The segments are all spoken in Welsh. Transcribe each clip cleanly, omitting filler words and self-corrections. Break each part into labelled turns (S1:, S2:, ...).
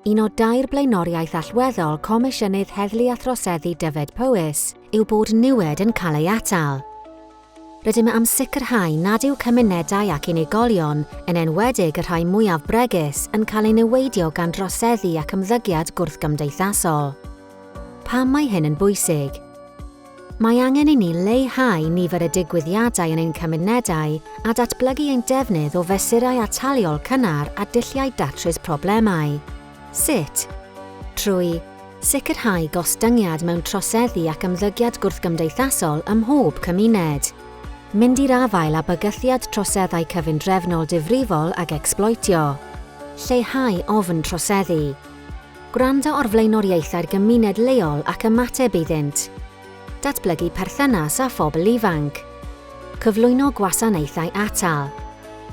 S1: Un o 2 blaenoriaeth allweddol Comisiynydd Heddlu a Throseddu Dyfed Powys yw bod niwed yn cael ei atal. Rydym am sicrhau nad yw cymunedau ac unigolion, yn enwedig y rhai mwyaf bregus, yn cael ei niweidio gan droseddu ac ymddygiad gwrthgymdeithasol. Pam mae hyn yn bwysig? Mae angen i ni leihau nifer y digwyddiadau yn ein cymunedau a datblygu ein defnydd o fesurau ataliol cynnar a dulliau datrys problemau. Sut? Trwy sicrhau gostyngiad mewn troseddu ac ymddygiad gwrthgymdeithasol ym mhob cymuned. Mynd i'r afael a bygythiad troseddau cyfundrefnol difrifol ag ecsbloetio. Lleihau ofn troseddu. Gwrando o'r flaenoriaethau'r gymuned leol ac ymateb iddynt. Datblygu perthynas â phobl ifanc. Cyflwyno gwasanaethau atal.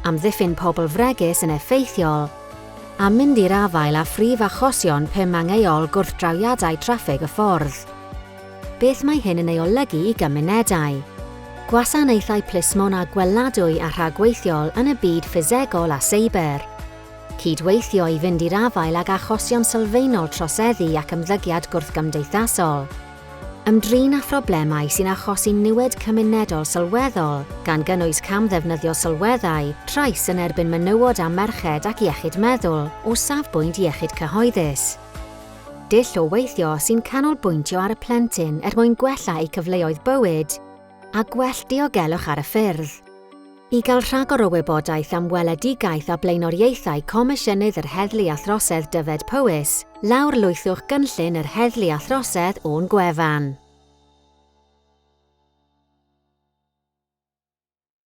S1: Amddiffyn pobl fregus yn effeithiol. A mynd i'r afael â phrif achosion pum-angheuol gwrthdrawiadau traffig y ffordd. Beth mae hyn yn ei olygu i gymunedau? Gwasanaethau plismon a gweladwy a rhagweithiol yn y byd ffisegol a seiber. Cydweithio i fynd i'r afael ag achosion sylfaenol troseddu ac ymddygiad gwrthgymdeithasol. Ymdrin â phroblemau sy'n achosi niwed cymunedol sylweddol, gan gynnwys camddefnyddio sylweddau, trais yn erbyn menywod a merched ac iechyd meddwl o safbwynt iechyd cyhoeddus. Dull o weithio sy'n canolbwyntio ar y plentyn mwyn gwella eu cyfleoedd bywyd a gwell diogelwch ar y ffyrdd. I gael rhagor o wybodaeth am weledigaeth a blaenoriaethau Comisiynydd yr Heddlu a Throsedd Dyfed Powys, lawrlwythwch gynllun yr Heddlu a Throsedd o'n Gwefan.